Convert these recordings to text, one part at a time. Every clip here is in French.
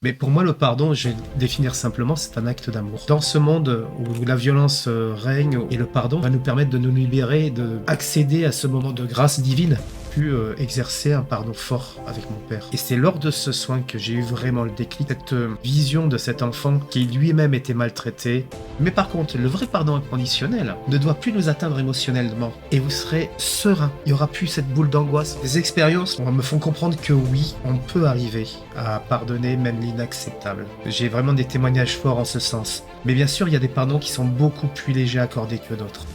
Mais pour moi, le pardon, je vais le définir simplement, c'est un acte d'amour. Dans ce monde où la violence règne, et le pardon va nous permettre de nous libérer, de accéder à ce moment de grâce divine. J'ai pu exercer un pardon fort avec mon père. Et c'est lors de ce soin que j'ai eu vraiment le déclic, cette vision de cet enfant qui lui-même était maltraité. Mais par contre, le vrai pardon inconditionnel ne doit plus nous atteindre émotionnellement. Et vous serez serein. Il n'y aura plus cette boule d'angoisse. Les expériences me font comprendre que oui, on peut arriver à pardonner même l'inacceptable. J'ai vraiment des témoignages forts en ce sens. Mais bien sûr, il y a des pardons qui sont beaucoup plus légers à accorder que d'autres.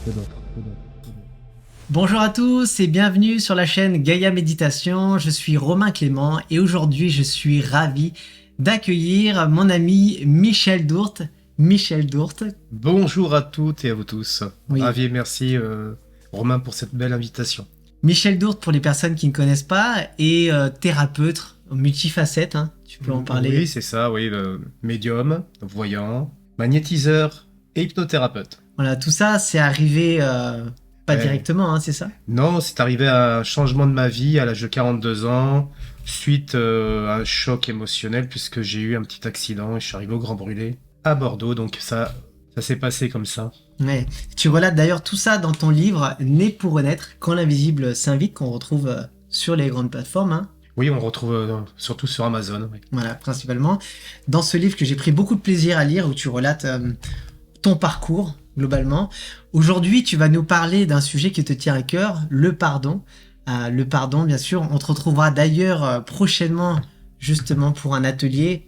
Bonjour à tous et bienvenue sur la chaîne Gaïa Méditation. Je suis Romain Clément et aujourd'hui je suis ravi d'accueillir mon ami Michel Dourte. Michel Dourte. Bonjour à toutes et à vous tous. Oui. Ravi et merci Romain pour cette belle invitation. Michel Dourte, pour les personnes qui ne connaissent pas, est thérapeute multifacette, hein. Tu peux en parler? Oui, c'est ça, oui, médium, voyant, magnétiseur et hypnothérapeute. Voilà, tout ça c'est arrivé pas directement, hein, c'est ça? Non, c'est arrivé à un changement de ma vie à l'âge de 42 ans, suite à un choc émotionnel, puisque j'ai eu un petit accident et je suis arrivé au Grand Brûlé à Bordeaux, donc ça s'est passé comme ça. Ouais. Tu relates d'ailleurs tout ça dans ton livre Né pour renaître, quand l'invisible s'invite, qu'on retrouve sur les grandes plateformes, hein. Oui, on retrouve surtout sur Amazon. Oui. Voilà, principalement. Dans ce livre que j'ai pris beaucoup de plaisir à lire, où tu relates ton parcours, globalement. Aujourd'hui, tu vas nous parler d'un sujet qui te tient à cœur, le pardon. Le pardon, bien sûr. On te retrouvera d'ailleurs prochainement, justement, pour un atelier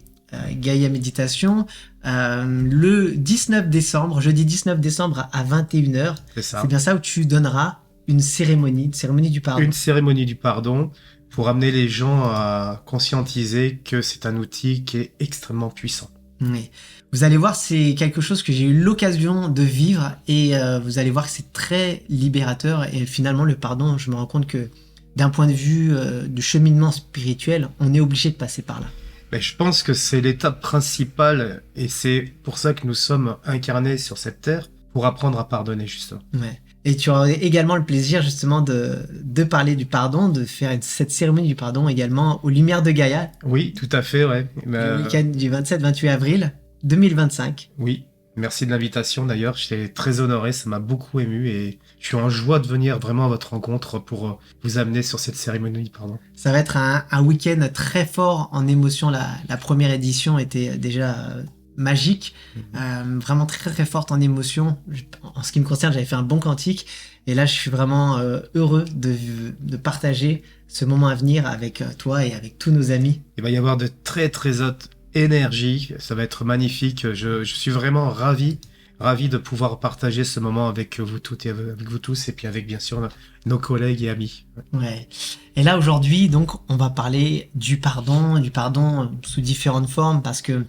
Gaïa Méditation, le 19 décembre, jeudi 19 décembre à 21h. C'est ça. C'est bien ça, où tu donneras une cérémonie du pardon. Une cérémonie du pardon pour amener les gens à conscientiser que c'est un outil qui est extrêmement puissant. Oui. Vous allez voir, c'est quelque chose que j'ai eu l'occasion de vivre et vous allez voir que c'est très libérateur et finalement le pardon, je me rends compte que d'un point de vue du cheminement spirituel, on est obligé de passer par là. Mais je pense que c'est l'étape principale et c'est pour ça que nous sommes incarnés sur cette terre, pour apprendre à pardonner justement. Ouais. Et tu auras également le plaisir justement de parler du pardon, de faire cette cérémonie du pardon également aux Lumières de Gaïa. Oui, tout à fait, ouais. Le week-end du 27-28 avril 2025. Oui, merci de l'invitation d'ailleurs, j'étais très honoré, ça m'a beaucoup ému et je suis en joie de venir vraiment à votre rencontre pour vous amener sur cette cérémonie, pardon. Ça va être un week-end très fort en émotion. La première édition était déjà magique, vraiment très très forte en émotion. En ce qui me concerne, j'avais fait un bon cantique et là je suis vraiment heureux de partager ce moment à venir avec toi et avec tous nos amis. Il va y avoir de très très hautes énergies, ça va être magnifique, je suis vraiment ravi de pouvoir partager ce moment avec vous toutes et avec vous tous et puis avec bien sûr nos collègues et amis. Ouais. Et là aujourd'hui donc on va parler du pardon sous différentes formes parce que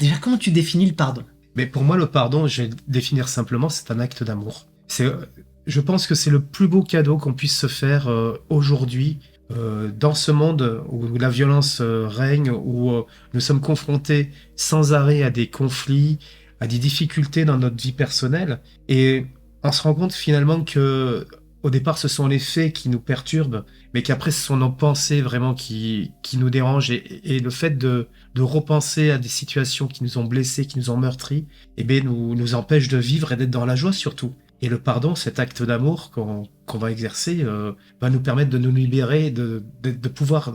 déjà, comment tu définis le pardon? Mais pour moi, le pardon, je vais le définir simplement, c'est un acte d'amour. Je pense que c'est le plus beau cadeau qu'on puisse se faire aujourd'hui, dans ce monde où la violence règne, où nous sommes confrontés sans arrêt à des conflits, à des difficultés dans notre vie personnelle. Et on se rend compte finalement que au départ, ce sont les faits qui nous perturbent, mais qu'après, ce sont nos pensées vraiment qui nous dérangent. Et le fait de repenser à des situations qui nous ont blessés, qui nous ont meurtris, eh bien, nous empêche de vivre et d'être dans la joie surtout. Et le pardon, cet acte d'amour qu'on va exercer, va nous permettre de nous libérer, de pouvoir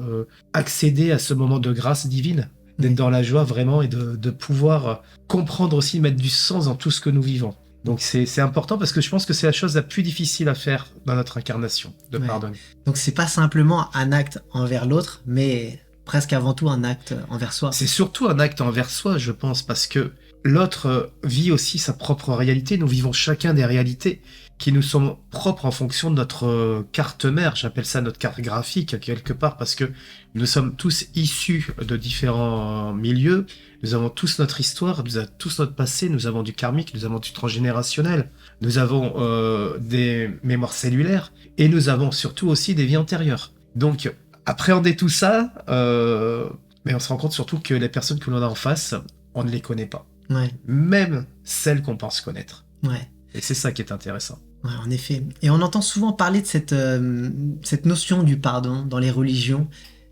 accéder à ce moment de grâce divine, d'être dans la joie vraiment et de pouvoir comprendre aussi, mettre du sens dans tout ce que nous vivons. Donc c'est important parce que je pense que c'est la chose la plus difficile à faire dans notre incarnation, de pardonner. Donc c'est pas simplement un acte envers l'autre, mais presque avant tout un acte envers soi. C'est surtout un acte envers soi, je pense, parce que l'autre vit aussi sa propre réalité. Nous vivons chacun des réalités qui nous sont propres en fonction de notre carte mère. J'appelle ça notre carte graphique quelque part parce que nous sommes tous issus de différents milieux. Nous avons tous notre histoire, nous avons tous notre passé, nous avons du karmique, nous avons du transgénérationnel, nous avons des mémoires cellulaires et nous avons surtout aussi des vies antérieures. Donc, appréhender tout ça, mais on se rend compte surtout que les personnes que l'on a en face, on ne les connaît pas. Ouais. Même celles qu'on pense connaître. Ouais. Et c'est ça qui est intéressant. Ouais, en effet. Et on entend souvent parler de cette notion du pardon dans les religions,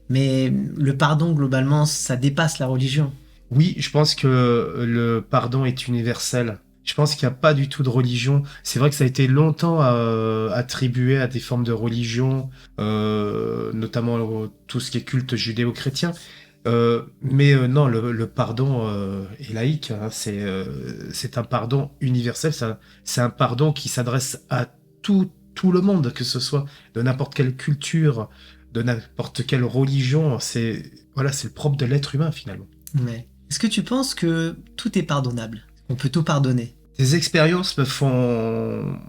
Mais le pardon, globalement, ça dépasse la religion. Oui, je pense que le pardon est universel. Je pense qu'il n'y a pas du tout de religion. C'est vrai que ça a été longtemps attribué à des formes de religion, notamment tout ce qui est culte judéo-chrétien. Mais non, le pardon est laïque, hein. C'est un pardon universel. C'est un pardon qui s'adresse à tout le monde, que ce soit de n'importe quelle culture, de n'importe quelle religion. Voilà, c'est le propre de l'être humain finalement. Ouais. Est-ce que tu penses que tout est pardonnable? On peut tout pardonner? Ces expériences me font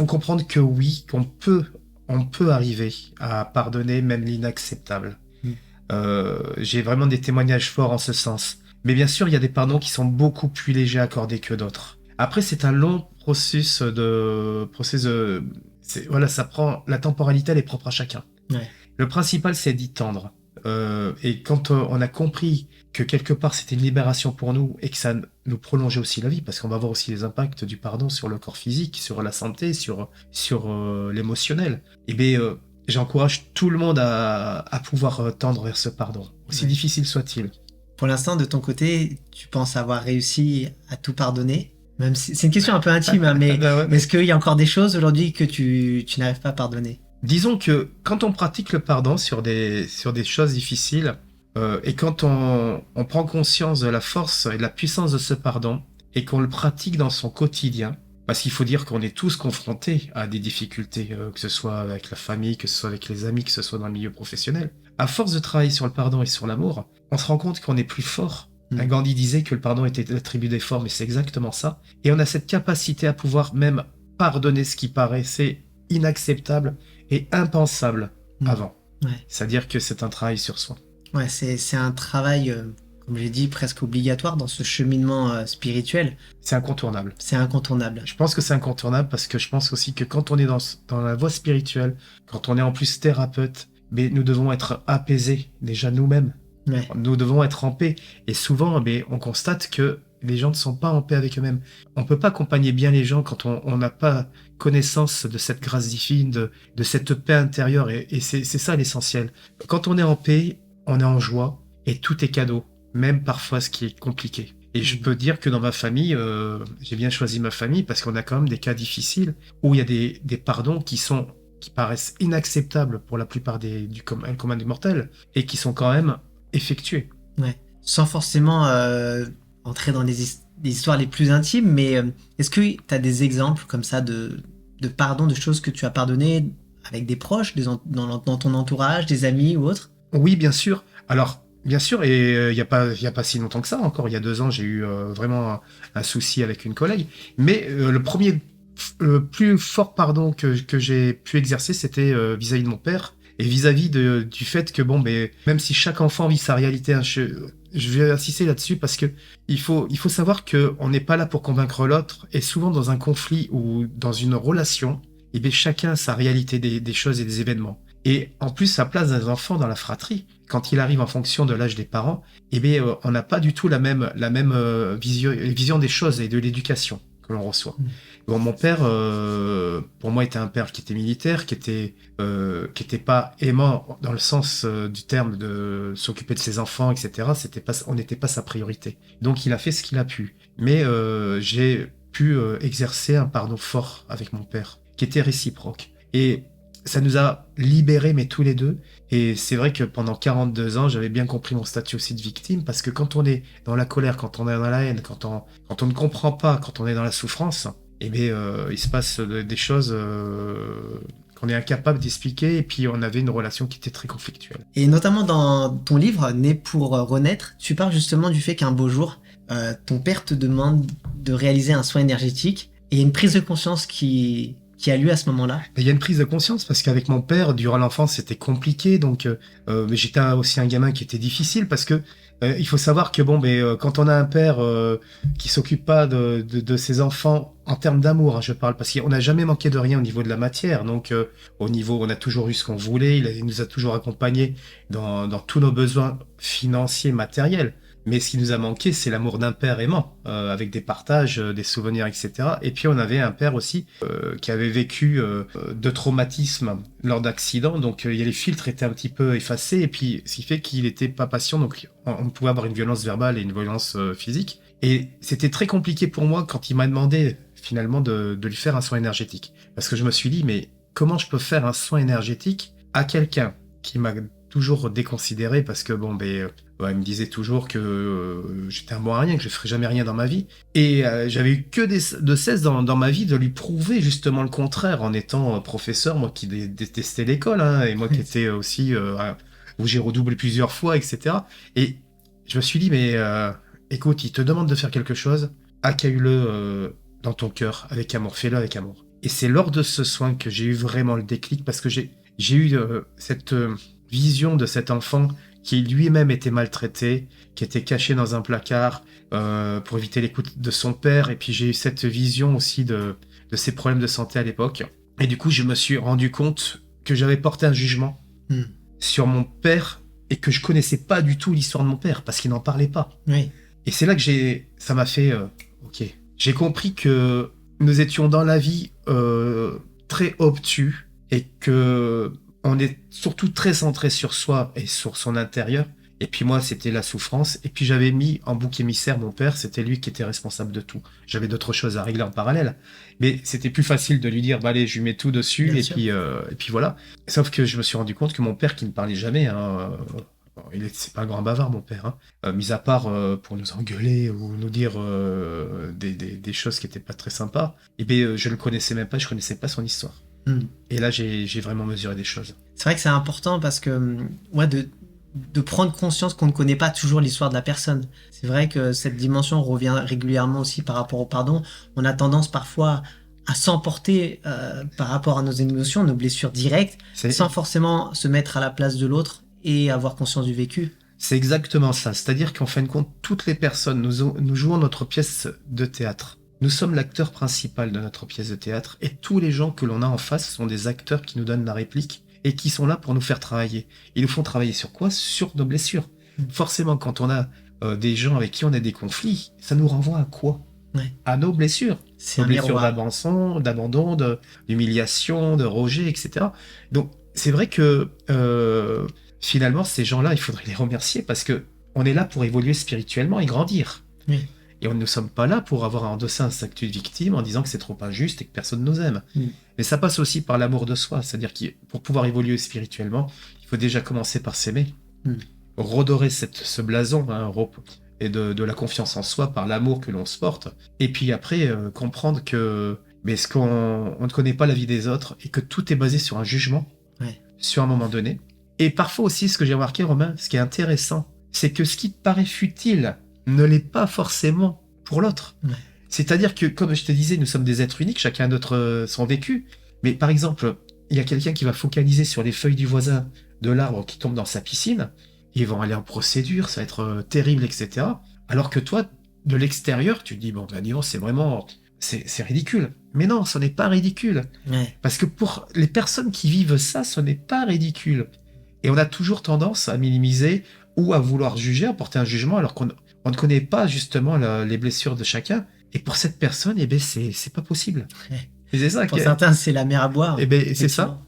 comprendre que oui, on peut arriver à pardonner même l'inacceptable. Mm. J'ai vraiment des témoignages forts en ce sens. Mais bien sûr, il y a des pardons qui sont beaucoup plus légers à accorder que d'autres. Après, c'est un long voilà, ça prend, la temporalité, elle est propre à chacun. Ouais. Le principal, c'est d'y tendre. Et quand on a compris que quelque part c'était une libération pour nous et que ça nous prolongeait aussi la vie, parce qu'on va voir aussi les impacts du pardon sur le corps physique, sur la santé, sur l'émotionnel, et bien j'encourage tout le monde à pouvoir tendre vers ce pardon, aussi difficile soit-il. Pour l'instant, de ton côté, tu penses avoir réussi à tout pardonner? Même si c'est une question un peu intime, hein, mais Ben ouais, est-ce qu'il y a encore des choses aujourd'hui que tu n'arrives pas à pardonner? disons que quand on pratique le pardon sur des choses difficiles, et quand on prend conscience de la force et de la puissance de ce pardon, et qu'on le pratique dans son quotidien, parce qu'il faut dire qu'on est tous confrontés à des difficultés, que ce soit avec la famille, que ce soit avec les amis, que ce soit dans le milieu professionnel, à force de travailler sur le pardon et sur l'amour, on se rend compte qu'on est plus fort. Gandhi disait que le pardon était l'attribut des forts, mais c'est exactement ça. Et on a cette capacité à pouvoir même pardonner ce qui paraissait inacceptable et impensable avant. Ouais. C'est-à-dire que c'est un travail sur soi. Ouais, c'est un travail, comme j'ai dit, presque obligatoire dans ce cheminement spirituel. C'est incontournable. C'est incontournable. Je pense que c'est incontournable parce que je pense aussi que quand on est dans la voie spirituelle, quand on est en plus thérapeute, mais nous devons être apaisés déjà nous-mêmes. Ouais. Nous devons être en paix. Et souvent, on constate que les gens ne sont pas en paix avec eux-mêmes. On ne peut pas accompagner bien les gens quand on n'a pas connaissance de cette grâce divine, de cette paix intérieure. Et c'est ça l'essentiel. Quand on est en paix, on est en joie et tout est cadeau, même parfois ce qui est compliqué. Et je peux dire que dans ma famille, j'ai bien choisi ma famille parce qu'on a quand même des cas difficiles où il y a des pardons qui paraissent inacceptables pour la plupart du commun des mortels et qui sont quand même effectués. Ouais. Sans forcément entrer dans les histoires les plus intimes, mais est-ce que tu as des exemples comme ça de pardon, de choses que tu as pardonnées avec des proches, dans ton entourage, des amis ou autres? Oui, bien sûr. Alors, bien sûr, et il y a pas si longtemps que ça, encore il y a 2 ans, j'ai eu vraiment un souci avec une collègue. Mais le plus fort pardon que j'ai pu exercer, c'était vis-à-vis de mon père et vis-à-vis du fait que, même si chaque enfant vit sa réalité, hein, je vais insister là-dessus parce que il faut savoir qu'on n'est pas là pour convaincre l'autre, et souvent dans un conflit ou dans une relation, chacun a sa réalité des choses et des événements. Et en plus, sa place des enfants dans la fratrie, quand il arrive en fonction de l'âge des parents, on n'a pas du tout la même vision des choses et de l'éducation que l'on reçoit. Bon, mon père, pour moi, était un père qui était militaire, qui était pas aimant dans le sens du terme de s'occuper de ses enfants, etc. On n'était pas sa priorité. Donc, il a fait ce qu'il a pu. Mais j'ai pu exercer un pardon fort avec mon père, qui était réciproque. Et ça nous a libérés, mais tous les deux. Et c'est vrai que pendant 42 ans, j'avais bien compris mon statut aussi de victime, parce que quand on est dans la colère, quand on est dans la haine, quand on ne comprend pas, quand on est dans la souffrance, il se passe des choses qu'on est incapable d'expliquer, et puis on avait une relation qui était très conflictuelle. Et notamment dans ton livre, Né pour renaître, tu parles justement du fait qu'un beau jour, ton père te demande de réaliser un soin énergétique, et il y a une prise de conscience qui a lieu à ce moment-là. Il y a une prise de conscience parce qu'avec mon père, durant l'enfance, c'était compliqué. Donc, j'étais aussi un gamin qui était difficile parce que il faut savoir que quand on a un père qui s'occupe pas de ses enfants en termes d'amour, hein, je parle, parce qu'on n'a jamais manqué de rien au niveau de la matière. Donc, on a toujours eu ce qu'on voulait. Il nous a toujours accompagnés dans tous nos besoins financiers, matériels. Mais ce qui nous a manqué, c'est l'amour d'un père aimant, avec des partages, des souvenirs, etc. Et puis on avait un père aussi qui avait vécu de traumatismes lors d'accidents, donc les filtres étaient un petit peu effacés, et puis ce qui fait qu'il était pas patient, donc on pouvait avoir une violence verbale et une violence physique. Et c'était très compliqué pour moi quand il m'a demandé finalement de lui faire un soin énergétique. Parce que je me suis dit, mais comment je peux faire un soin énergétique à quelqu'un qui m'a toujours déconsidéré parce que il me disait toujours que j'étais un bon à rien, que je ferais jamais rien dans ma vie. Et j'avais eu que de cesse dans ma vie de lui prouver justement le contraire en étant professeur, moi qui détestais l'école, hein, et moi qui étais aussi où j'ai redoublé plusieurs fois, etc. Et je me suis dit, mais écoute, il te demande de faire quelque chose, accueille-le dans ton cœur avec amour, fais-le avec amour. Et c'est lors de ce soin que j'ai eu vraiment le déclic parce que j'ai eu cette vision de cet enfant qui lui-même était maltraité, qui était caché dans un placard pour éviter l'écoute de son père. Et puis j'ai eu cette vision aussi de ses problèmes de santé à l'époque. Et du coup, je me suis rendu compte que j'avais porté un jugement sur mon père et que je connaissais pas du tout l'histoire de mon père parce qu'il n'en parlait pas. Oui. Et c'est là que ça m'a fait ok. J'ai compris que nous étions dans la vie très obtus et que on est surtout très centré sur soi et sur son intérieur. Et puis moi, c'était la souffrance. Et puis j'avais mis en bouc émissaire mon père. C'était lui qui était responsable de tout. J'avais d'autres choses à régler en parallèle. Mais c'était plus facile de lui dire, bah allez, je lui mets tout dessus. Et puis voilà. Sauf que je me suis rendu compte que mon père, qui ne parlait jamais, hein, c'est pas un grand bavard, mon père, hein, mis à part pour nous engueuler ou nous dire des choses qui étaient pas très sympas, et bien je le connaissais même pas, je connaissais pas son histoire. Et là, j'ai vraiment mesuré des choses. C'est vrai que c'est important parce que de prendre conscience qu'on ne connaît pas toujours l'histoire de la personne. C'est vrai que cette dimension revient régulièrement aussi par rapport au pardon. On a tendance parfois à s'emporter par rapport à nos émotions, nos blessures directes, sans forcément se mettre à la place de l'autre et avoir conscience du vécu. C'est exactement ça. C'est-à-dire qu'en fin de compte, toutes les personnes, nous jouons notre pièce de théâtre. Nous sommes l'acteur principal de notre pièce de théâtre et tous les gens que l'on a en face sont des acteurs qui nous donnent la réplique et qui sont là pour nous faire travailler. Ils nous font travailler sur quoi ? Sur nos blessures. Forcément, quand on a des gens avec qui on a des conflits, ça nous renvoie à quoi ? À nos blessures. C'est nos blessures d'abandon, d'humiliation, de rejet, etc. Donc, c'est vrai que finalement, ces gens-là, il faudrait les remercier parce que on est là pour évoluer spirituellement et grandir. Oui. Et on ne sommes pas là pour avoir endossé un statut de victime en disant que c'est trop injuste et que personne nous aime. Mais ça passe aussi par l'amour de soi. C'est-à-dire que pour pouvoir évoluer spirituellement, il faut déjà commencer par s'aimer. Redorer ce blason et de la confiance en soi par l'amour que l'on se porte. Et puis après, comprendre que on ne connaît pas la vie des autres et que tout est basé sur un jugement, sur un moment donné. Et parfois aussi, ce que j'ai remarqué, Romain, ce qui est intéressant, c'est que ce qui te paraît futile ne l'est pas forcément pour l'autre. C'est-à-dire que, comme je te disais, nous sommes des êtres uniques, chacun a son vécu. Mais par exemple, il y a quelqu'un qui va focaliser sur les feuilles du voisin de l'arbre qui tombe dans sa piscine, ils vont aller en procédure, ça va être terrible, etc. Alors que toi, de l'extérieur, tu te dis, disons, c'est vraiment... C'est ridicule. Mais non, ce n'est pas ridicule. Parce que pour les personnes qui vivent ça, ce n'est pas ridicule. Et on a toujours tendance à minimiser ou à vouloir juger, à porter un jugement, alors qu'on ne connaît pas justement les blessures de chacun. Et pour cette personne, c'est pas possible. Et c'est ça pour certains, c'est la mer à boire. C'est ça.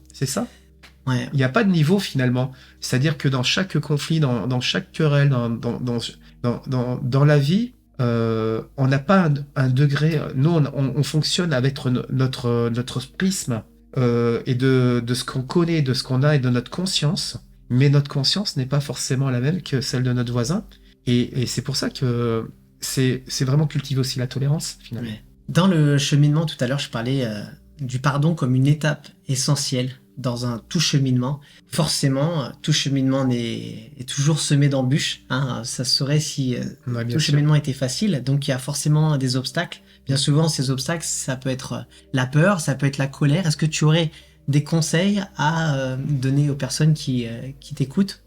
Il n'y a pas de niveau finalement. C'est-à-dire que dans chaque conflit, dans chaque querelle, dans la vie, on n'a pas un degré. Nous, on fonctionne avec notre prisme et de ce qu'on connaît, de ce qu'on a et de notre conscience. Mais notre conscience n'est pas forcément la même que celle de notre voisin. Et c'est pour ça que c'est vraiment cultiver aussi la tolérance, finalement. Dans le cheminement, tout à l'heure, je parlais du pardon comme une étape essentielle dans un tout cheminement. Forcément, tout cheminement est toujours semé d'embûches. Ça serait si tout cheminement était facile. Donc, il y a forcément des obstacles. Bien souvent, ces obstacles, ça peut être la peur, ça peut être la colère. Est-ce que tu aurais des conseils à donner aux personnes qui t'écoutent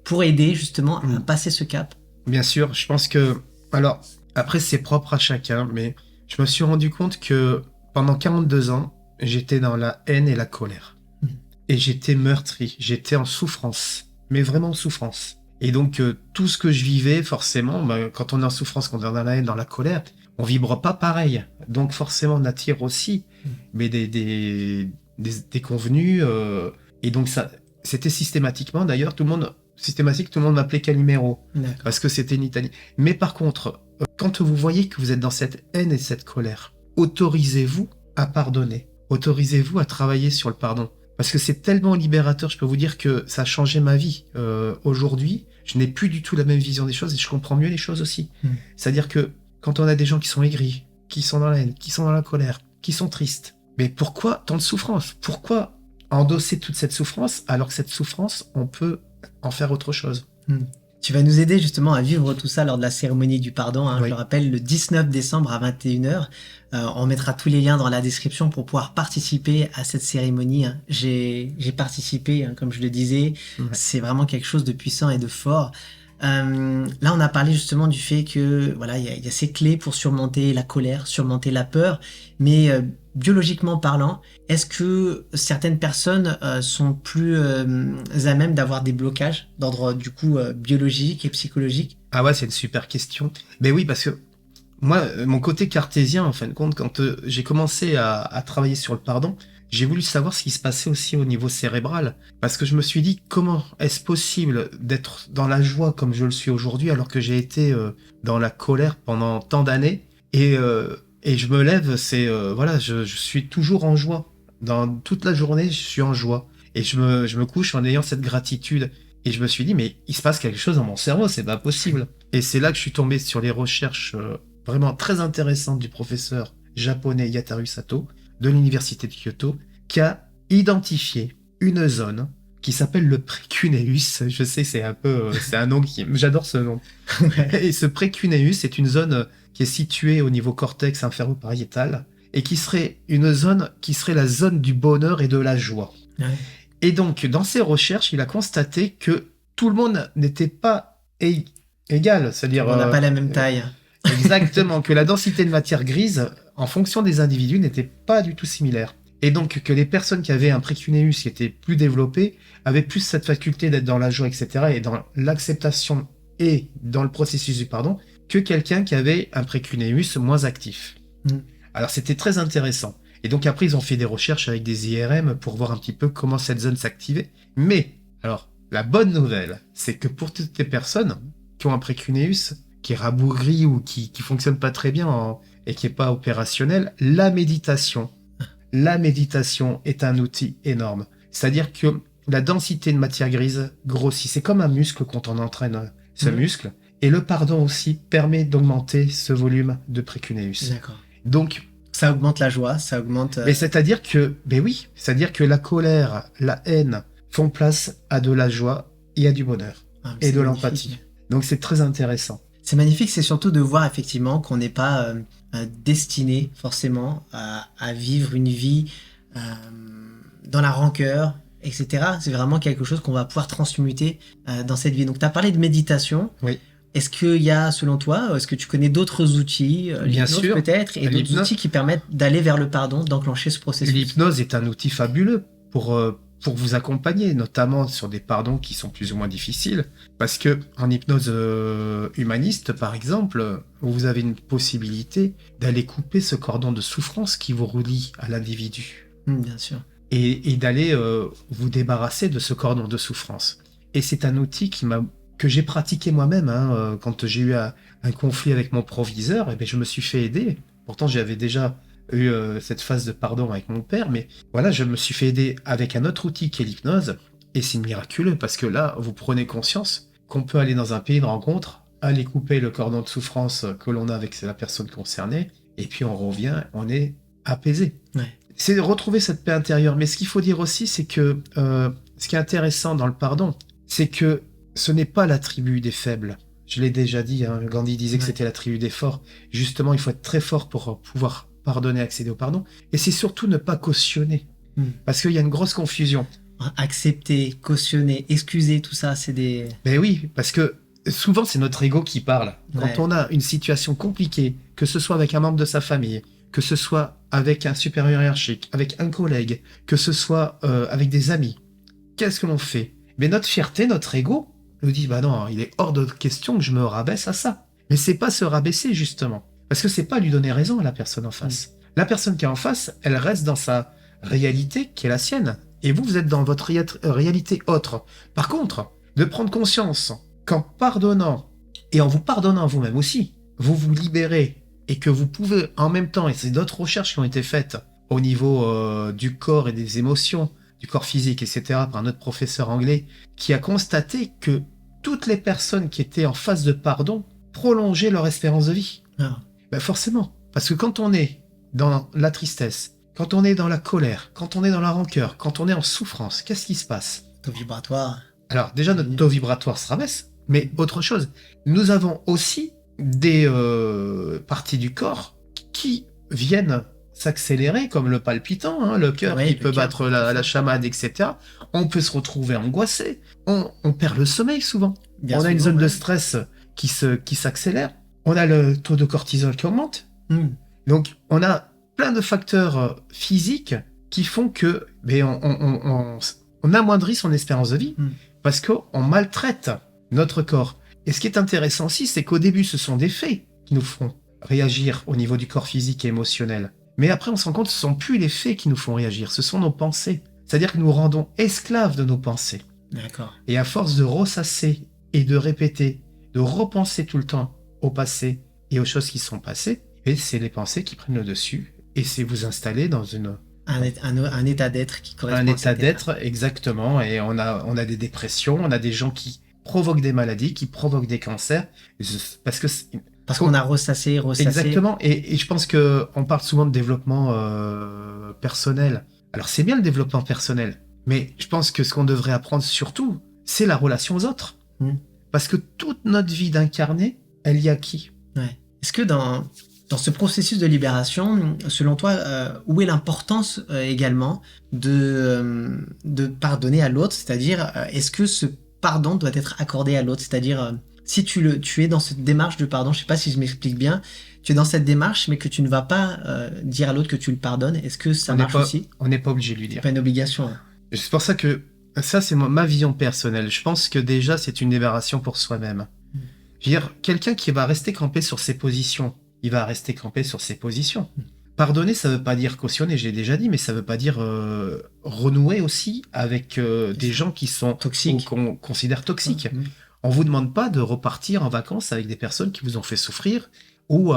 pour aider justement à passer ce cap? Bien sûr, je pense que... Alors, après, c'est propre à chacun, mais je me suis rendu compte que pendant 42 ans, j'étais dans la haine et la colère. Et j'étais meurtri, j'étais en souffrance, mais vraiment en souffrance. Et donc, tout ce que je vivais, forcément, bah, quand on est en souffrance, quand on est dans la haine, dans la colère, on vibre pas pareil. Donc, forcément, on attire aussi mais des convenus. Et donc, ça, c'était systématiquement, d'ailleurs, tout le monde m'appelait Calimero. D'accord. Parce que c'était une Italie. Mais par contre, quand vous voyez que vous êtes dans cette haine et cette colère, autorisez-vous à pardonner. Autorisez-vous à travailler sur le pardon. Parce que c'est tellement libérateur, je peux vous dire que ça a changé ma vie. Aujourd'hui, je n'ai plus du tout la même vision des choses et je comprends mieux les choses aussi. C'est-à-dire que quand on a des gens qui sont aigris, qui sont dans la haine, qui sont dans la colère, qui sont tristes, mais pourquoi tant de souffrance? Pourquoi endosser toute cette souffrance alors que cette souffrance, on peut en faire autre chose? Tu vas nous aider justement à vivre tout ça lors de la cérémonie du pardon. Oui. Je le rappelle, le 19 décembre à 21h. On mettra tous les liens dans la description pour pouvoir participer à cette cérémonie. J'ai participé, comme je le disais. Ouais. C'est vraiment quelque chose de puissant et de fort. Là, on a parlé justement du fait que voilà, il y a ces clés pour surmonter la colère, surmonter la peur, mais biologiquement parlant, est-ce que certaines personnes sont plus à même d'avoir des blocages d'ordre du coup biologique et psychologique? Ah ouais, c'est une super question. Mais oui, parce que moi, mon côté cartésien, en fin de compte, quand j'ai commencé à travailler sur le pardon, j'ai voulu savoir ce qui se passait aussi au niveau cérébral. Parce que je me suis dit, comment est-ce possible d'être dans la joie comme je le suis aujourd'hui, alors que j'ai été dans la colère pendant tant d'années et je me lève, voilà, je suis toujours en joie. Dans toute la journée, je suis en joie. Et je me couche en ayant cette gratitude. Et je me suis dit, mais il se passe quelque chose dans mon cerveau, c'est pas possible. Et c'est là que je suis tombé sur les recherches vraiment très intéressantes du professeur japonais Yataru Sato de l'université de Kyoto, qui a identifié une zone qui s'appelle le précuneus. Je sais, c'est un nom j'adore ce nom. Et ce précuneus est une zone qui est située au niveau cortex inféro-pariétal et qui serait une zone qui serait la zone du bonheur et de la joie. Ouais. Et donc, dans ses recherches, il a constaté que tout le monde n'était pas égal. C'est-à-dire, On n'a pas la même taille. Exactement, que la densité de matière grise, en fonction des individus, n'était pas du tout similaire. Et donc, que les personnes qui avaient un précuneus qui était plus développé avaient plus cette faculté d'être dans la joie, etc., et dans l'acceptation et dans le processus du pardon, que quelqu'un qui avait un précuneus moins actif. Alors, c'était très intéressant. Et donc après, ils ont fait des recherches avec des IRM pour voir un petit peu comment cette zone s'activait. Mais, alors, la bonne nouvelle, c'est que pour toutes les personnes qui ont un précuneus, qui est rabougri ou qui fonctionne pas très bien et qui est pas opérationnel, la méditation est un outil énorme. C'est-à-dire que la densité de matière grise grossit. C'est comme un muscle quand on entraîne ce muscle. Et le pardon aussi permet d'augmenter ce volume de précuneus. D'accord. Donc, ça augmente la joie, ça augmente... Mais c'est-à-dire que la colère, la haine font place à de la joie et à du bonheur et de l'empathie. Donc c'est très intéressant. C'est magnifique, c'est surtout de voir effectivement qu'on n'est pas destiné forcément à vivre une vie dans la rancœur, etc. C'est vraiment quelque chose qu'on va pouvoir transmuter dans cette vie. Donc tu as parlé de méditation. Oui. Est-ce qu'il y a, selon toi, est-ce que tu connais d'autres outils, Bien sûr, peut-être, et d'autres outils qui permettent d'aller vers le pardon, d'enclencher ce processus? L'hypnose est un outil fabuleux pour vous accompagner, notamment sur des pardons qui sont plus ou moins difficiles. Parce que en hypnose humaniste, par exemple, vous avez une possibilité d'aller couper ce cordon de souffrance qui vous relie à l'individu. Bien sûr. Et d'aller vous débarrasser de ce cordon de souffrance. Et c'est un outil que j'ai pratiqué moi-même quand j'ai eu un conflit avec mon proviseur. Et bien, je me suis fait aider. Pourtant, j'avais déjà eu cette phase de pardon avec mon père, mais voilà, je me suis fait aider avec un autre outil qui est l'hypnose. Et c'est miraculeux parce que là, vous prenez conscience qu'on peut aller dans un pays de rencontre, aller couper le cordon de souffrance que l'on a avec la personne concernée, et puis on revient, on est apaisé. Ouais. C'est de retrouver cette paix intérieure. Mais ce qu'il faut dire aussi, c'est que ce qui est intéressant dans le pardon, c'est que ce n'est pas la tribu des faibles. Je l'ai déjà dit, Gandhi disait que c'était la tribu des forts. Justement, il faut être très fort pour pouvoir pardonner, accéder au pardon. Et c'est surtout ne pas cautionner. Parce qu'il y a une grosse confusion. Accepter, cautionner, excuser, tout ça, c'est des... Ben oui, parce que souvent, c'est notre ego qui parle. Quand on a une situation compliquée, que ce soit avec un membre de sa famille, que ce soit avec un supérieur hiérarchique, avec un collègue, que ce soit avec des amis, qu'est-ce que l'on fait? Mais notre fierté, notre ego, nous dit, bah non, il est hors de question que je me rabaisse à ça. Mais c'est pas se rabaisser, justement. Parce que c'est pas lui donner raison à la personne en face. La personne qui est en face, elle reste dans sa réalité qui est la sienne. Et vous, vous êtes dans votre réalité autre. Par contre, de prendre conscience qu'en pardonnant, et en vous pardonnant vous-même aussi, vous vous libérez, et que vous pouvez en même temps, et c'est d'autres recherches qui ont été faites au niveau du corps et des émotions, du corps physique, etc., par un autre professeur anglais, qui a constaté que toutes les personnes qui étaient en phase de pardon prolongeaient leur espérance de vie. Ah. Ben forcément, parce que quand on est dans la tristesse, quand on est dans la colère, quand on est dans la rancœur, quand on est en souffrance, qu'est-ce qui se passe? Taux vibratoire. Alors déjà, notre taux vibratoire se rabaisse, mais autre chose, nous avons aussi des parties du corps qui viennent s'accélérer, comme le palpitant, hein, le cœur qui peut battre la chamade, etc. On peut se retrouver angoissé, on perd le sommeil souvent. On a une zone de stress qui s'accélère, on a le taux de cortisol qui augmente. Donc on a plein de facteurs physiques qui font que on amoindrit son espérance de vie parce qu'on maltraite notre corps. Et ce qui est intéressant aussi, c'est qu'au début, ce sont des faits qui nous font réagir au niveau du corps physique et émotionnel. Mais après, on se rend compte que ce ne sont plus les faits qui nous font réagir, ce sont nos pensées. C'est-à-dire que nous rendons esclaves de nos pensées. D'accord. Et à force de ressasser et de répéter, de repenser tout le temps au passé et aux choses qui sont passées, et c'est les pensées qui prennent le dessus. Et c'est vous installer dans un état d'être qui correspond un état d'être, exactement. Et on a des dépressions, on a des gens qui provoquent des maladies, qui provoquent des cancers, parce qu'on a ressassé. Exactement. Et je pense que on parle souvent de développement personnel. Alors c'est bien le développement personnel, mais je pense que ce qu'on devrait apprendre surtout, c'est la relation aux autres. Parce que toute notre vie d'incarné, elle y a qui? Ouais. Est-ce que dans ce processus de libération, selon toi, où est l'importance également de pardonner à l'autre? C'est-à-dire, est-ce que ce pardon doit être accordé à l'autre? C'est-à-dire, si tu es dans cette démarche de pardon, je sais pas si je m'explique bien, tu es dans cette démarche, mais que tu ne vas pas dire à l'autre que tu le pardonnes, est-ce que ça marche aussi? On n'est pas obligé de lui dire. C'est pas une obligation. Hein. C'est pour ça que ça, c'est ma vision personnelle. Je pense que déjà, c'est une libération pour soi-même. Je veux dire, quelqu'un qui va rester campé sur ses positions, il va rester campé sur ses positions. Pardonner, ça veut pas dire cautionner, j'ai déjà dit, mais ça veut pas dire renouer aussi avec des gens qui sont toxiques, qu'on considère toxiques. On vous demande pas de repartir en vacances avec des personnes qui vous ont fait souffrir ou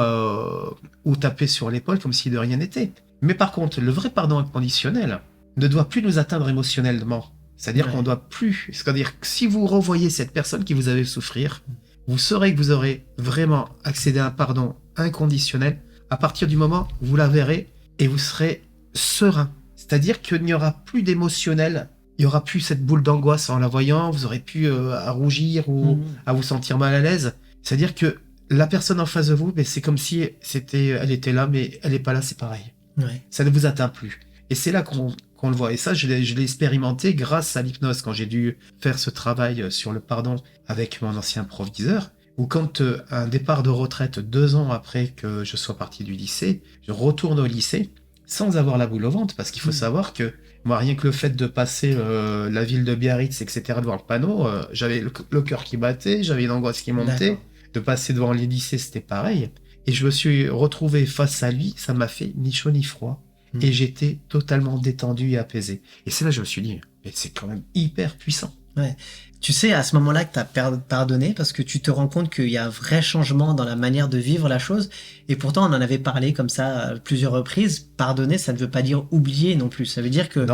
taper sur l'épaule comme si de rien n'était. Mais par contre, le vrai pardon inconditionnel ne doit plus nous atteindre émotionnellement. C'est-à-dire qu'on doit plus... C'est-à-dire que si vous revoyez cette personne qui vous avait souffrir, vous saurez que vous aurez vraiment accédé à un pardon inconditionnel. À partir du moment où vous la verrez et vous serez serein. C'est-à-dire qu'il n'y aura plus d'émotionnel. Il n'y aura plus cette boule d'angoisse en la voyant. Vous aurez plus à rougir ou à vous sentir mal à l'aise. C'est-à-dire que la personne en face de vous, c'est comme si elle était là, mais elle n'est pas là, c'est pareil. Ouais. Ça ne vous atteint plus. Et c'est là qu'on le voit. Et ça, je l'ai expérimenté grâce à l'hypnose, quand j'ai dû faire ce travail sur le pardon avec mon ancien proviseur, ou quand un départ de retraite 2 ans après que je sois parti du lycée, je retourne au lycée sans avoir la boule au ventre, parce qu'il faut savoir que moi, rien que le fait de passer la ville de Biarritz, etc., devant le panneau, j'avais le cœur qui battait, j'avais une angoisse qui montait. D'accord. De passer devant les lycées, c'était pareil. Et je me suis retrouvé face à lui, ça m'a fait ni chaud ni froid. Et j'étais totalement détendu et apaisé. Et c'est là que je me suis dit, mais c'est quand même hyper puissant. Ouais. Tu sais, à ce moment-là que tu as pardonné, parce que tu te rends compte qu'il y a un vrai changement dans la manière de vivre la chose. Et pourtant, on en avait parlé comme ça à plusieurs reprises. Pardonner, ça ne veut pas dire oublier non plus. Ça veut dire que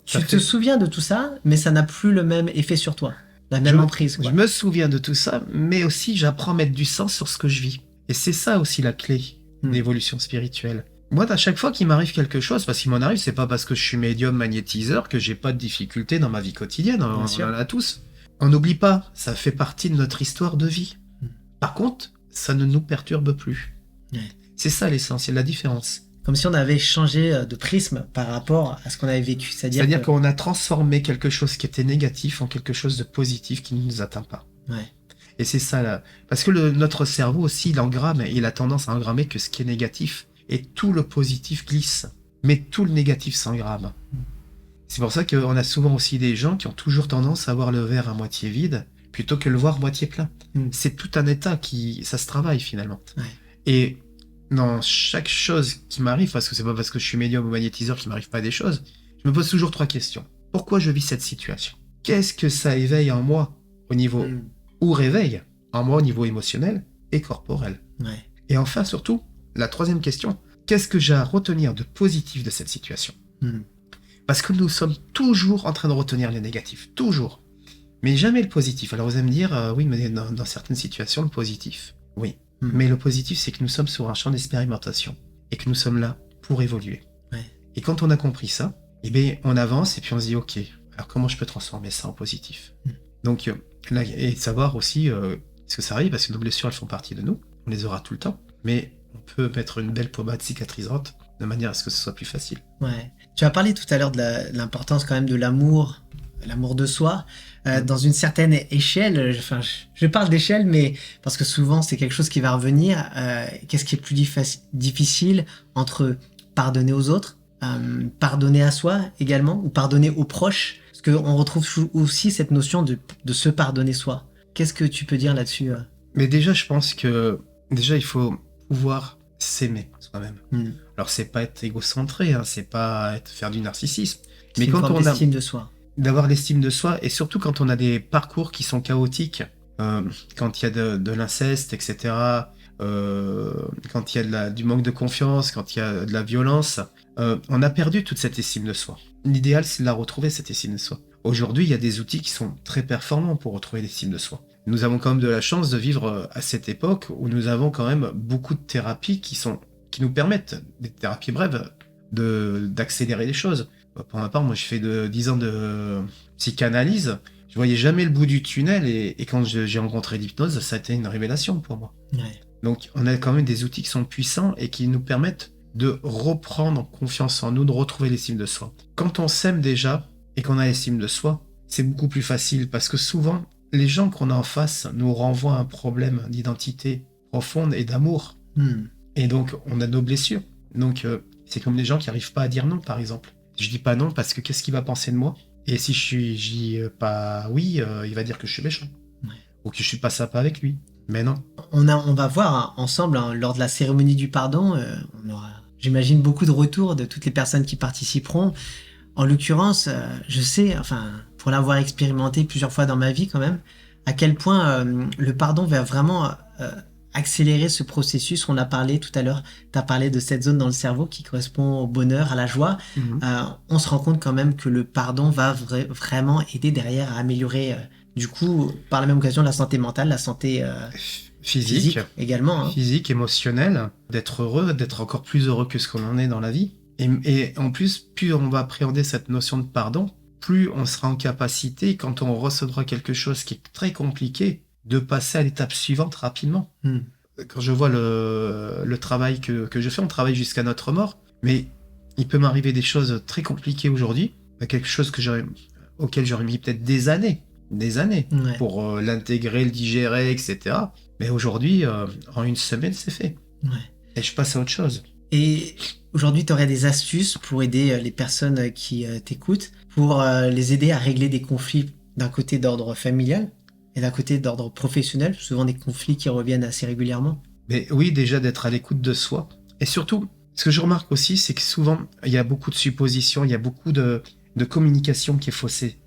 tu te souviens de tout ça, mais ça n'a plus le même effet sur toi. La même emprise. Quoi. Je me souviens de tout ça, mais aussi j'apprends à mettre du sens sur ce que je vis. Et c'est ça aussi la clé d'évolution spirituelle. Moi, à chaque fois qu'il m'arrive quelque chose, parce qu'il m'en arrive, c'est pas parce que je suis médium magnétiseur que j'ai pas de difficultés dans ma vie quotidienne. On en a tous. On n'oublie pas, ça fait partie de notre histoire de vie. Par contre, ça ne nous perturbe plus. Ouais. C'est ça l'essentiel, la différence. Comme si on avait changé de prisme par rapport à ce qu'on avait vécu. C'est-à-dire qu'on a transformé quelque chose qui était négatif en quelque chose de positif qui ne nous atteint pas. Ouais. Et c'est ça là. Parce que notre cerveau aussi, il engramme, il a tendance à engrammer que ce qui est négatif. Et tout le positif glisse. Mais tout le négatif s'engramme. C'est pour ça qu'on a souvent aussi des gens qui ont toujours tendance à voir le verre à moitié vide, plutôt que le voir moitié plein. Mm. C'est tout un état ça se travaille finalement. Ouais. Et dans chaque chose qui m'arrive, parce que c'est pas parce que je suis médium ou magnétiseur qu'il m'arrive pas des choses, je me pose toujours 3 questions. Pourquoi je vis cette situation? Qu'est-ce que ça éveille en moi au niveau, ou réveille en moi au niveau émotionnel et corporel? Ouais. Et enfin, surtout, la 3e question, qu'est-ce que j'ai à retenir de positif de cette situation? Parce que nous sommes toujours en train de retenir les négatifs, toujours. Mais jamais le positif. Alors vous allez me dire, oui, mais dans certaines situations, le positif. Oui. Mais le positif, c'est que nous sommes sur un champ d'expérimentation et que nous sommes là pour évoluer. Ouais. Et quand on a compris ça, eh bien, on avance et puis on se dit, ok, alors comment je peux transformer ça en positif? Donc, là, et savoir aussi ce que ça arrive, parce que nos blessures, elles font partie de nous. On les aura tout le temps. Mais on peut mettre une belle pommade cicatrisante de manière à ce que ce soit plus facile. Ouais. Tu as parlé tout à l'heure de l'importance quand même de l'amour de soi, dans une certaine échelle. Enfin, je parle d'échelle, mais parce que souvent c'est quelque chose qui va revenir. Qu'est-ce qui est plus difficile entre pardonner aux autres, pardonner à soi également, ou pardonner aux proches? Parce qu'on retrouve aussi cette notion de se pardonner soi. Qu'est-ce que tu peux dire là-dessus? Mais déjà, je pense que il faut pouvoir s'aimer soi-même. Alors, c'est pas être égocentré, hein, c'est pas faire du narcissisme. Mais quand on a l'estime de soi. D'avoir l'estime de soi, et surtout quand on a des parcours qui sont chaotiques, quand il y a de l'inceste, etc., quand il y a du manque de confiance, quand il y a de la violence, on a perdu toute cette estime de soi. L'idéal, c'est de la retrouver, cette estime de soi. Aujourd'hui, il y a des outils qui sont très performants pour retrouver l'estime de soi. Nous avons quand même de la chance de vivre à cette époque où nous avons quand même beaucoup de thérapies qui nous permettent, des thérapies brèves, d'accélérer les choses. Pour ma part, moi, j'ai fait 10 ans de psychanalyse. Je voyais jamais le bout du tunnel et quand j'ai rencontré l'hypnose, ça a été une révélation pour moi. Ouais. Donc, on a quand même des outils qui sont puissants et qui nous permettent de reprendre confiance en nous, de retrouver l'estime de soi. Quand on s'aime déjà et qu'on a l'estime de soi, c'est beaucoup plus facile parce que souvent, les gens qu'on a en face nous renvoient un problème d'identité profonde et d'amour. Et donc, on a nos blessures. Donc, c'est comme les gens qui n'arrivent pas à dire non, par exemple. Je dis pas non parce que qu'est-ce qu'il va penser de moi? Et si je dis pas oui, il va dire que je suis méchant. Ouais. Ou que je suis pas sympa avec lui. Mais non. On va voir ensemble, lors de la cérémonie du pardon, on aura, j'imagine, beaucoup de retours de toutes les personnes qui participeront. En l'occurrence, je sais, enfin, pour l'avoir expérimenté plusieurs fois dans ma vie quand même, à quel point le pardon va vraiment accélérer ce processus. On a parlé tout à l'heure, tu as parlé de cette zone dans le cerveau qui correspond au bonheur, à la joie. On se rend compte quand même que le pardon va vraiment aider derrière à améliorer, du coup, par la même occasion, la santé mentale, la santé physique également. Hein. Physique, émotionnelle, d'être heureux, d'être encore plus heureux que ce qu'on en est dans la vie. Et en plus, plus on va appréhender cette notion de pardon, plus on sera en capacité, quand on recevra quelque chose qui est très compliqué, de passer à l'étape suivante rapidement. Quand je vois le travail que je fais, on travaille jusqu'à notre mort, mais il peut m'arriver des choses très compliquées aujourd'hui, quelque chose auquel j'aurais mis peut-être des années pour l'intégrer, le digérer, etc. Mais aujourd'hui, en une semaine, c'est fait. Et je passe à autre chose. Et aujourd'hui, tu aurais des astuces pour aider les personnes qui t'écoutent, pour les aider à régler des conflits d'un côté d'ordre familial et d'un côté d'ordre professionnel, souvent des conflits qui reviennent assez régulièrement. Mais oui, déjà d'être à l'écoute de soi. Et surtout, ce que je remarque aussi, c'est que souvent, il y a beaucoup de suppositions, il y a beaucoup de communication qui est faussée.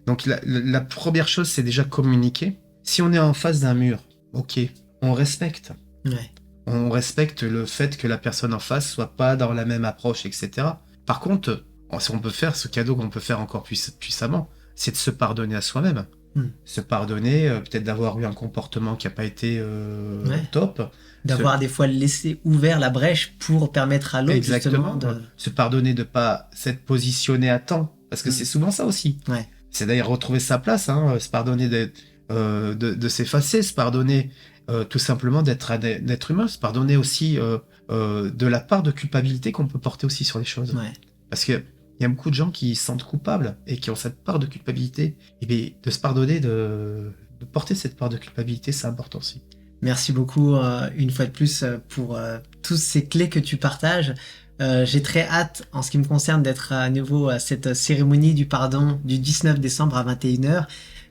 Donc la première chose, c'est déjà communiquer. Si on est en face d'un mur, ok, on respecte. Ouais. On respecte le fait que la personne en face soit pas dans la même approche, etc. Par contre, ce qu'on peut faire, ce cadeau qu'on peut faire encore puissamment, c'est de se pardonner à soi-même. Se pardonner, peut-être d'avoir eu un comportement qui n'a pas été top. D'avoir des fois laissé ouvert la brèche pour permettre à l'autre. Exactement. Justement se pardonner de ne pas s'être positionné à temps. Parce que c'est souvent ça aussi. Ouais. C'est d'ailleurs retrouver sa place, se pardonner de s'effacer, se pardonner tout simplement d'être humain, se pardonner aussi de la part de culpabilité qu'on peut porter aussi sur les choses. Ouais. Parce que il y a beaucoup de gens qui se sentent coupables et qui ont cette part de culpabilité. Et bien, de se pardonner, de porter cette part de culpabilité, c'est important aussi. Merci beaucoup une fois de plus pour toutes ces clés que tu partages. J'ai très hâte, en ce qui me concerne, d'être à nouveau à cette cérémonie du pardon du 19 décembre à 21h.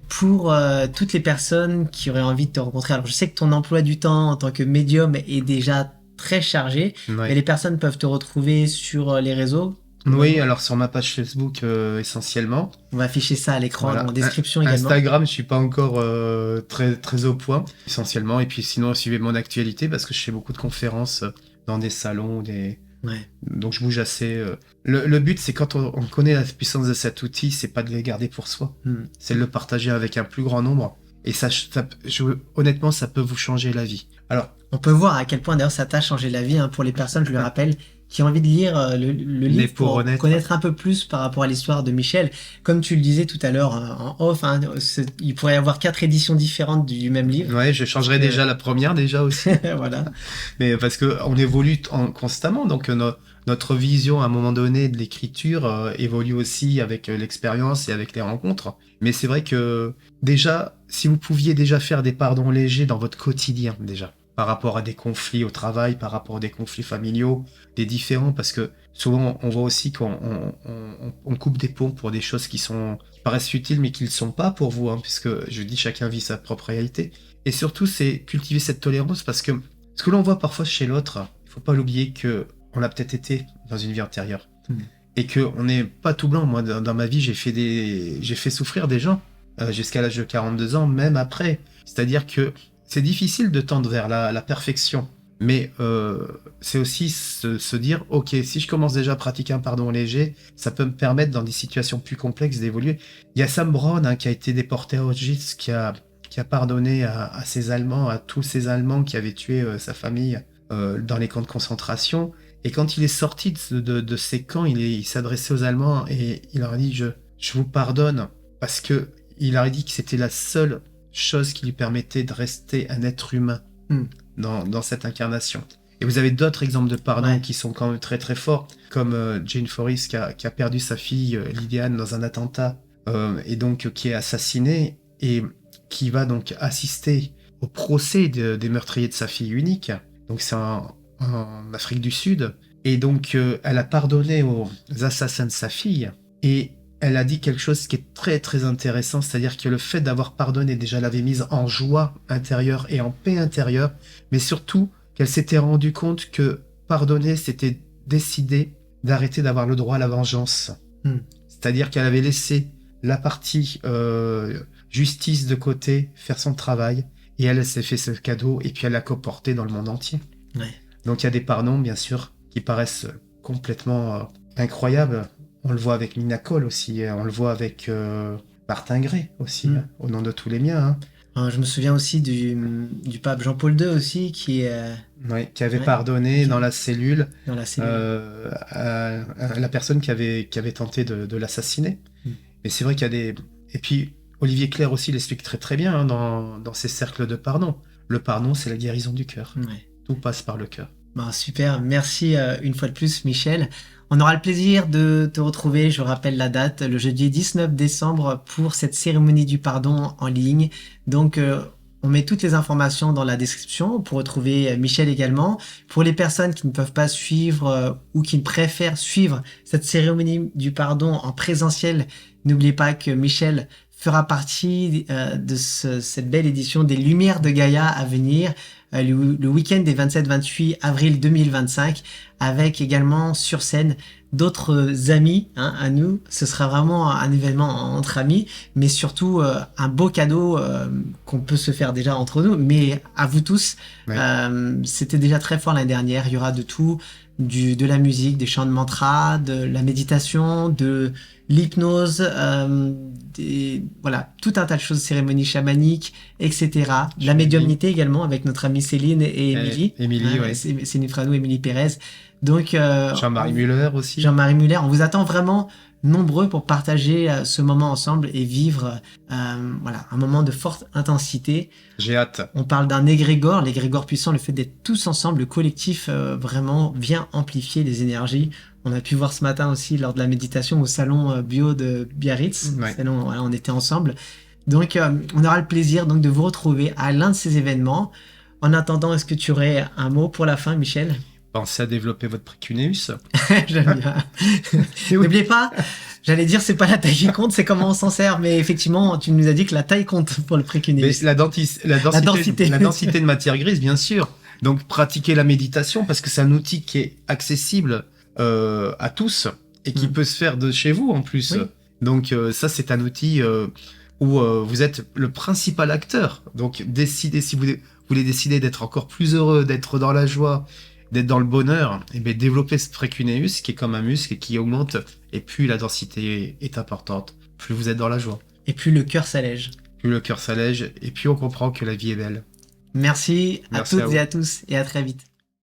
pour toutes les personnes qui auraient envie de te rencontrer. Alors je sais que ton emploi du temps en tant que médium est déjà très chargé, mais les personnes peuvent te retrouver sur les réseaux. Oui, alors sur ma page Facebook essentiellement. On va afficher ça à l'écran, en description également. Instagram, je suis pas encore très au point, essentiellement. Et puis sinon, suivez mon actualité parce que je fais beaucoup de conférences dans des salons, donc je bouge assez. Le but, c'est quand on connaît la puissance de cet outil, c'est pas de les garder pour soi, c'est de le partager avec un plus grand nombre. Et honnêtement, ça peut vous changer la vie. Alors, on peut voir à quel point d'ailleurs ça t'a changé la vie, pour les personnes, je le rappelle, qui ont envie de lire le livre pour connaître un peu plus par rapport à l'histoire de Michel. Comme tu le disais tout à l'heure en off, il pourrait y avoir 4 éditions différentes du même livre. Ouais, je changerai déjà la première déjà aussi. Voilà. Mais parce que on évolue constamment, donc notre vision à un moment donné de l'écriture évolue aussi avec l'expérience et avec les rencontres. Mais c'est vrai que déjà, si vous pouviez déjà faire des pardons légers dans votre quotidien déjà, par rapport à des conflits au travail, par rapport à des conflits familiaux, des différends, parce que souvent on voit aussi qu'on coupe des ponts pour des choses qui paraissent futiles mais qui ne le sont pas pour vous, puisque je dis chacun vit sa propre réalité. Et surtout, c'est cultiver cette tolérance, parce que ce que l'on voit parfois chez l'autre, il faut pas l'oublier qu'on l'a peut-être été dans une vie antérieure. Et qu'on n'est pas tout blanc. Moi, dans ma vie, j'ai fait souffrir des gens jusqu'à l'âge de 42 ans, même après. C'est-à-dire que c'est difficile de tendre vers la perfection, mais c'est aussi se dire, ok, si je commence déjà à pratiquer un pardon léger, ça peut me permettre dans des situations plus complexes d'évoluer. Il y a Sam Brown qui a été déporté à Auschwitz, qui a pardonné à ces Allemands, à tous ces Allemands qui avaient tué sa famille dans les camps de concentration. Et quand il est sorti de ces camps, il s'adressait aux Allemands et il leur a dit, je vous pardonne, parce que il leur a dit que c'était la seule chose qui lui permettait de rester un être humain dans cette incarnation. Et vous avez d'autres exemples de pardon qui sont quand même très très forts, comme Jane Forrest qui a perdu sa fille Liliane dans un attentat et donc qui est assassinée et qui va donc assister au procès des meurtriers de sa fille unique. Donc c'est en Afrique du Sud. Et donc elle a pardonné aux assassins de sa fille et elle a dit quelque chose qui est très très intéressant, c'est-à-dire que le fait d'avoir pardonné déjà l'avait mise en joie intérieure et en paix intérieure, mais surtout qu'elle s'était rendue compte que pardonner, c'était décider d'arrêter d'avoir le droit à la vengeance. C'est-à-dire qu'elle avait laissé la partie justice de côté, faire son travail, et elle s'est fait ce cadeau, et puis elle l'a comporté dans le monde entier. Donc il y a des pardons, bien sûr, qui paraissent complètement incroyables. On le voit avec Nina Cole aussi, on le voit avec Martin Gray aussi, au nom de tous les miens. Je me souviens aussi du pape Jean-Paul II aussi, qui avait pardonné dans la cellule, à la personne qui avait tenté de l'assassiner. Mais c'est vrai qu'il y a des... Et puis Olivier Clerc aussi l'explique très très bien dans ses cercles de pardon. Le pardon, c'est la guérison du cœur. Tout passe par le cœur. Super, merci une fois de plus Michel. On aura le plaisir de te retrouver, je rappelle la date, le jeudi 19 décembre pour cette cérémonie du pardon en ligne. Donc on met toutes les informations dans la description pour retrouver Michel également. Pour les personnes qui ne peuvent pas suivre ou qui préfèrent suivre cette cérémonie du pardon en présentiel, n'oubliez pas que Michel fera partie de cette belle édition des Lumières de Gaïa à venir, le week-end des 27-28 avril 2025, avec également sur scène d'autres amis à nous. Ce sera vraiment un événement entre amis, mais surtout un beau cadeau qu'on peut se faire déjà entre nous, mais à vous tous. C'était déjà très fort l'année dernière, il y aura de tout, de la musique, des chants de mantra, de la méditation, de l'hypnose, voilà, tout un tas de choses, cérémonies chamaniques, etc. De la médiumnité également avec notre amie Céline et Émilie. Céline Frano et Émilie Pérez. Donc, Jean-Marie Muller aussi. Jean-Marie Muller, on vous attend vraiment nombreux pour partager ce moment ensemble et vivre un moment de forte intensité. J'ai hâte. On parle d'un égrégore, l'égrégore puissant, le fait d'être tous ensemble, le collectif vraiment vient amplifier les énergies. On a pu voir ce matin aussi lors de la méditation au salon bio de Biarritz. On était ensemble. Donc on aura le plaisir donc de vous retrouver à l'un de ces événements. En attendant, est-ce que tu aurais un mot pour la fin, Michel ? Pensez à développer votre précuneus. J'aime bien. N'oubliez pas, J'allais dire, c'est pas la taille qui compte, c'est comment on s'en sert. Mais effectivement, tu nous as dit que la taille compte pour le Mais précuneus. la densité. densité de matière grise, bien sûr. Donc, pratiquer la méditation, parce que c'est un outil qui est accessible à tous et qui peut se faire de chez vous en plus. Oui. Donc, ça, c'est un outil où vous êtes le principal acteur. Donc, décidez si vous voulez décider d'être encore plus heureux, d'être dans la joie, d'être dans le bonheur, et bien développer ce précuneus qui est comme un muscle et qui augmente. Et plus la densité est importante, plus vous êtes dans la joie. Et plus le cœur s'allège. Plus le cœur s'allège et plus on comprend que la vie est belle. Merci à Merci à toutes vous. et à tous et à très vite.